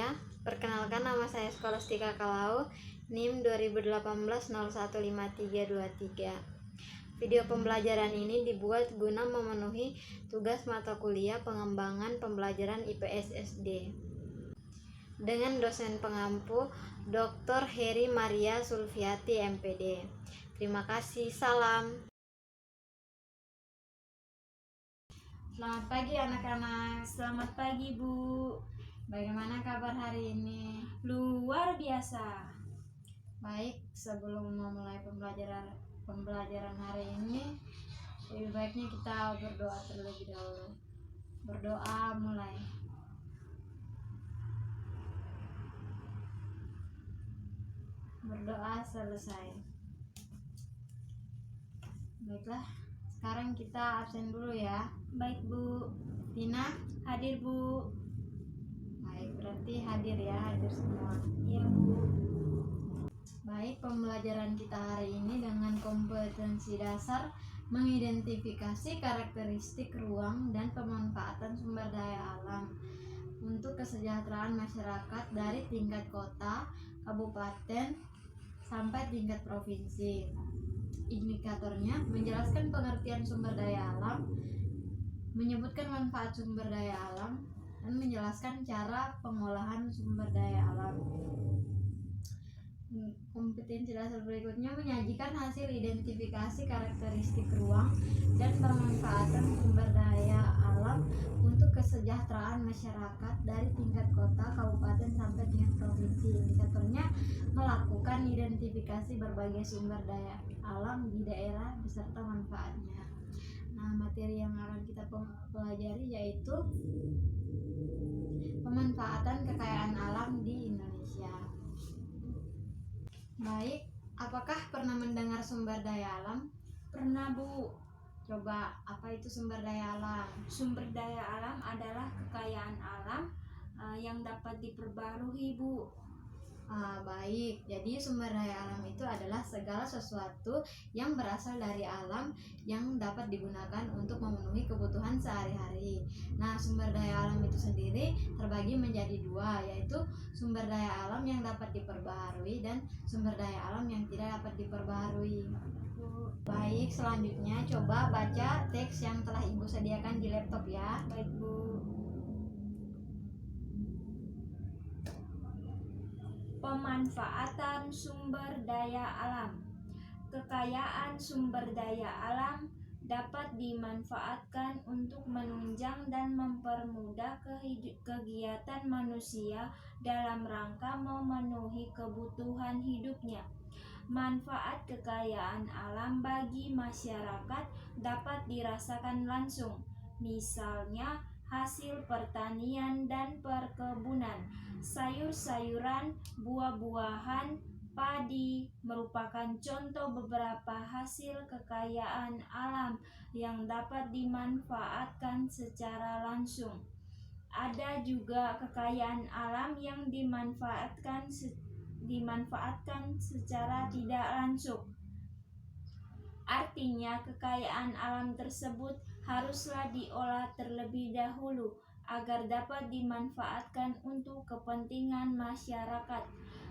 semuanya, perkenalkan nama saya Skolastika Kalau, NIM 2018-015323. Video pembelajaran ini dibuat guna memenuhi tugas mata kuliah pengembangan pembelajaran IPS SD dengan dosen pengampu Dr. Heri Maria Sulfiati MPD. Terima kasih, salam. Selamat pagi anak-anak. Selamat pagi, Bu. Bagaimana kabar hari ini? Luar biasa. Baik, sebelum memulai pembelajaran hari ini, lebih baiknya kita berdoa terlebih dahulu. Berdoa mulai. Berdoa selesai. Baiklah, sekarang kita absen dulu ya. Baik, Bu. Tina, Hadir, Bu. baik, berarti hadir ya, hadir semua. Iya, Bu. Baik, pembelajaran kita hari ini dengan kompetensi dasar mengidentifikasi karakteristik ruang dan pemanfaatan sumber daya alam untuk kesejahteraan masyarakat dari tingkat kota, kabupaten, sampai tingkat provinsi. Indikatornya menjelaskan pengertian sumber daya alam, menyebutkan manfaat sumber daya alam, dan menjelaskan cara pengolahan sumber daya alam. Kompetensi dasar berikutnya menyajikan hasil identifikasi karakteristik ruang dan pemanfaatan sumber daya alam untuk kesejahteraan masyarakat dari tingkat kota, kabupaten, sampai tingkat provinsi. Indikatornya melakukan identifikasi berbagai sumber daya alam di daerah beserta manfaatnya. Nah, materi yang akan kita pelajari yaitu pemanfaatan kekayaan alam di Indonesia. Baik, apakah pernah mendengar sumber daya alam? Pernah, Bu. Coba, apa itu sumber daya alam? Sumber daya alam adalah kekayaan alam yang dapat diperbarui, Bu. Baik, jadi sumber daya alam itu adalah segala sesuatu yang berasal dari alam yang dapat digunakan untuk memenuhi kebutuhan sehari-hari. Nah, sumber daya alam itu sendiri terbagi menjadi dua, yaitu sumber daya alam yang dapat diperbaharui dan sumber daya alam yang tidak dapat diperbaharui. Baik, selanjutnya coba baca teks yang telah Ibu sediakan di laptop ya. Baik, Bu. Pemanfaatan sumber daya alam. Kekayaan sumber daya alam dapat dimanfaatkan untuk menunjang dan mempermudah kegiatan manusia dalam rangka memenuhi kebutuhan hidupnya. Manfaat kekayaan alam bagi masyarakat dapat dirasakan langsung, misalnya hasil pertanian dan perkebunan, sayur-sayuran, buah-buahan, padi merupakan contoh beberapa hasil kekayaan alam yang dapat dimanfaatkan secara langsung. Ada juga kekayaan alam yang dimanfaatkan secara tidak langsung. Artinya, kekayaan alam tersebut haruslah diolah terlebih dahulu agar dapat dimanfaatkan untuk kepentingan masyarakat.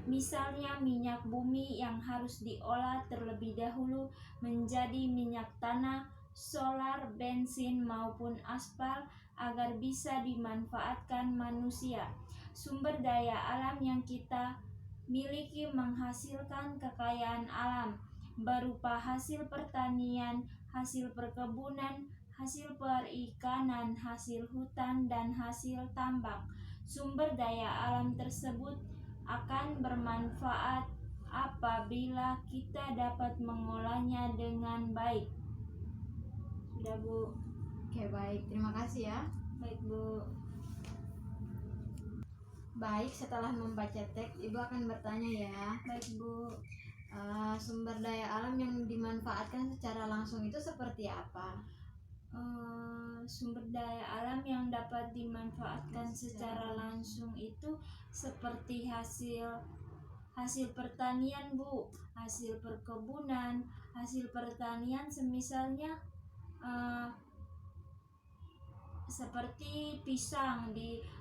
Misalnya minyak bumi yang harus diolah terlebih dahulu menjadi minyak tanah, solar, bensin maupun aspal agar bisa dimanfaatkan manusia. Sumber daya alam yang kita miliki menghasilkan kekayaan alam berupa hasil pertanian, hasil perkebunan, hasil perikanan, hasil hutan, dan hasil tambang. Sumber daya alam tersebut akan bermanfaat apabila kita dapat mengolahnya dengan baik. Sudah, Bu. Oke, baik, terima kasih ya. Baik, Bu. Baik, setelah membaca teks, Ibu akan bertanya ya. Baik, Bu. Sumber daya alam yang dimanfaatkan secara langsung itu seperti apa? Sumber daya alam yang dapat dimanfaatkan secara langsung itu seperti hasil pertanian, Bu, hasil perkebunan, hasil pertanian semisalnya seperti pisang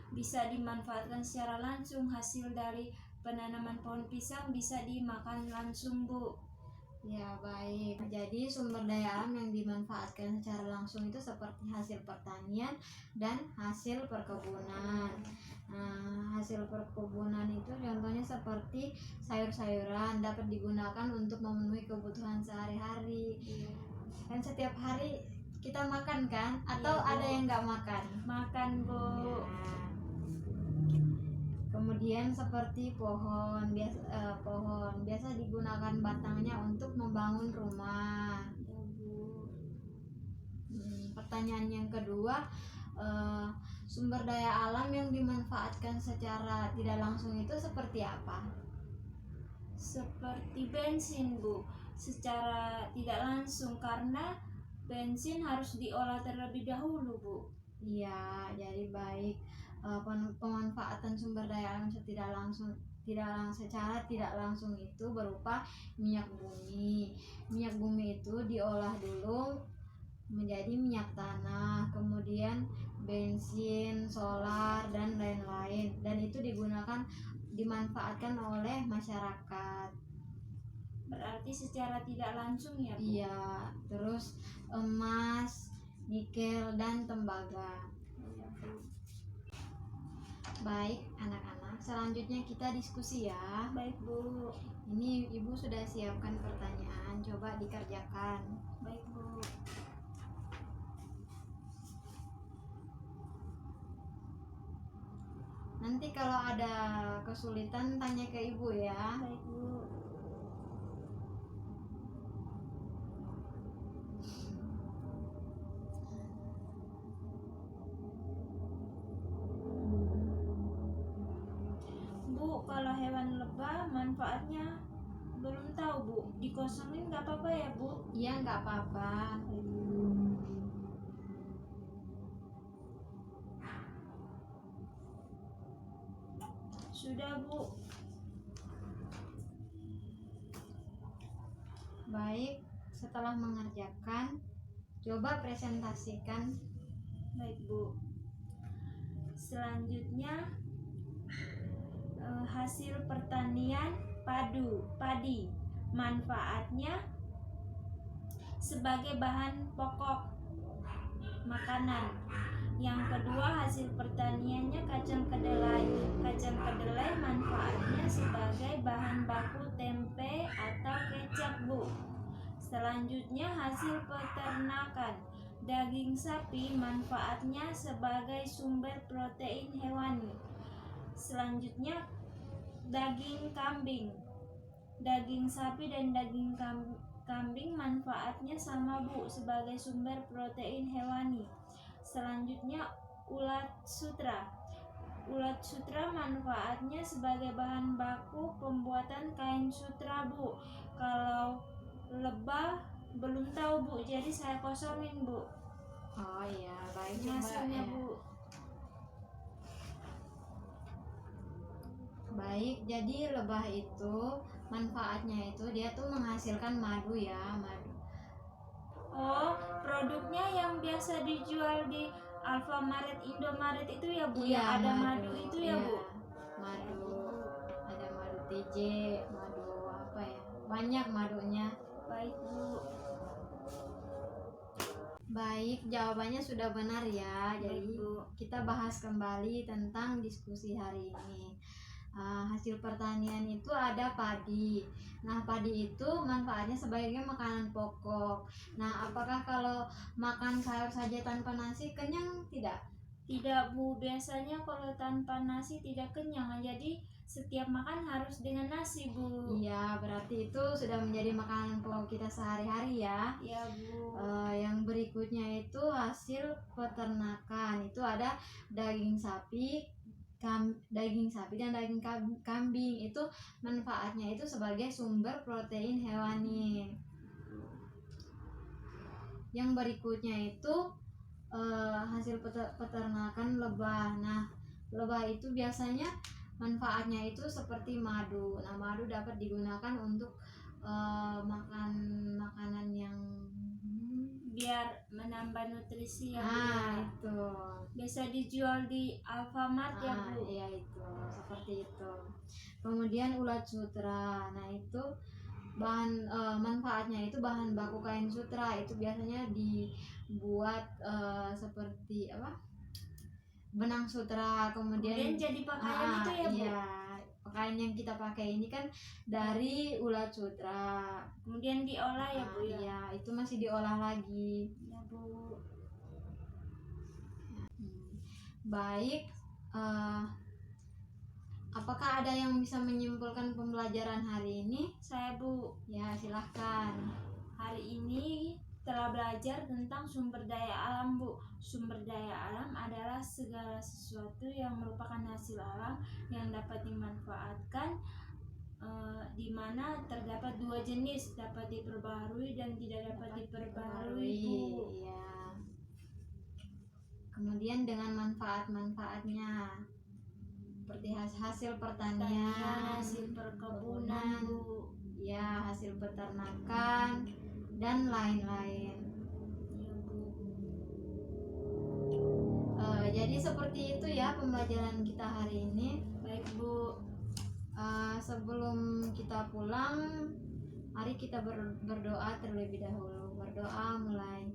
bisa dimanfaatkan secara langsung. Hasil dari penanaman pohon pisang bisa dimakan langsung, Bu. Ya, baik. Jadi sumber daya alam yang dimanfaatkan secara langsung itu seperti hasil pertanian dan hasil perkebunan. Nah, hasil perkebunan itu contohnya seperti sayur-sayuran dapat digunakan untuk memenuhi kebutuhan sehari-hari. Kan setiap hari kita makan kan? Atau Iya, Bu. ada yang nggak makan? Makan, Bu. Ya. Kemudian seperti pohon biasa digunakan batangnya untuk membangun rumah. Ya, Bu. Pertanyaan yang kedua, sumber daya alam yang dimanfaatkan secara tidak langsung itu seperti apa? Seperti bensin, Bu. Secara tidak langsung, karena bensin harus diolah terlebih dahulu, Bu. Iya, jadi baik. Pemanfaatan sumber daya alam secara tidak langsung itu berupa minyak bumi. Minyak bumi itu diolah dulu menjadi minyak tanah, kemudian bensin, solar, dan lain-lain, dan itu dimanfaatkan oleh masyarakat. Berarti secara tidak langsung ya, Bu? Iya, terus emas, nikel, dan tembaga. Ya, Bu. Baik anak-anak, selanjutnya kita diskusi ya. Baik, Bu. Ini ibu sudah siapkan pertanyaan, coba dikerjakan. Baik, Bu. Nanti kalau ada kesulitan tanya ke ibu ya. Baik, Bu. Bu, kalau hewan lebah manfaatnya belum tahu, Bu. Dikosongin nggak apa-apa ya, Bu? Iya, nggak apa-apa. Sudah, Bu. Baik, setelah mengerjakan, coba presentasikan. Baik, Bu. Selanjutnya hasil pertanian padi. Manfaatnya sebagai bahan pokok makanan. Yang kedua, hasil pertaniannya kacang kedelai. Kacang kedelai manfaatnya sebagai bahan baku tempe atau kecap, Bu. Selanjutnya, hasil peternakan. Daging sapi manfaatnya sebagai sumber protein hewani. Selanjutnya, daging kambing. Daging sapi dan daging kambing manfaatnya sama, Bu, sebagai sumber protein hewani. Selanjutnya, ulat sutra. Ulat sutra manfaatnya sebagai bahan baku pembuatan kain sutra, Bu. Kalau lebah belum tahu, Bu, jadi saya kosongin, Bu. Oh iya, baik Mbak, Hasilnya, ya. Bu. Baik, jadi lebah itu manfaatnya itu dia tuh menghasilkan madu ya, madu. Oh, produknya yang biasa dijual di Alfamaret, Indomaret itu ya, Bu? Iya, Yang ada madu itu ya, iya, Bu? madu. Ada madu TJ, madu apa ya? Banyak madunya. Baik, Bu. Baik, jawabannya sudah benar ya. Jadi Baik, Bu. kita bahas kembali tentang diskusi hari ini. Hasil pertanian itu ada padi. Nah, padi itu manfaatnya sebagai makanan pokok. Nah, apakah kalau makan sayur saja tanpa nasi kenyang tidak? Tidak, Bu. Biasanya kalau tanpa nasi tidak kenyang. Jadi setiap makan harus dengan nasi, Bu. Iya, berarti itu sudah menjadi makanan pokok kita sehari-hari ya. Ya, Bu. Yang berikutnya itu hasil peternakan. Itu ada daging sapi, daging sapi dan daging kambing. Itu manfaatnya itu sebagai sumber protein hewani. Yang berikutnya itu hasil peternakan lebah. Nah, lebah itu biasanya manfaatnya itu seperti madu. Nah, madu dapat digunakan untuk makan makanan yang Biar menambah nutrisi ya, Bu. itu. biasa dijual di Alfamart ya Bu. Iya itu, seperti itu. Kemudian ulat sutra. Nah, itu bahan manfaatnya itu bahan baku kain sutra itu biasanya dibuat seperti apa? Benang sutra, Kemudian jadi pakaian itu ya Bu. iya, pakaian yang kita pakai ini kan dari ulat sutra. Kemudian diolah ya Bu ya. Iya, itu masih diolah lagi. Ya Bu. Baik, apakah ada yang bisa menyimpulkan pembelajaran hari ini? Saya Bu, Ya, silahkan. hari ini telah belajar tentang sumber daya alam Bu. Sumber daya alam adalah segala sesuatu yang merupakan hasil alam yang dapat dimanfaatkan, di mana terdapat dua jenis, dapat diperbaharui dan tidak dapat diperbaharui Bu. Iya. Kemudian dengan manfaat-manfaatnya seperti hasil pertanian, Hasil perkebunan Bu. ya, hasil peternakan dan lain-lain. Ya Bu. Jadi seperti itu ya pembelajaran kita hari ini. Baik Bu. Sebelum kita pulang, mari kita berdoa terlebih dahulu. Berdoa mulai.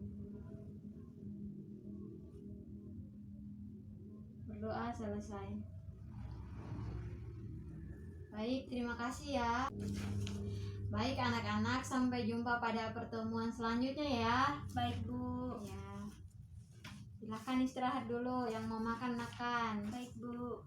Berdoa selesai. Baik, terima kasih ya. Baik anak-anak, sampai jumpa pada pertemuan selanjutnya ya. Baik Bu. Ya. Silakan istirahat dulu, yang mau makan makan. Baik Bu.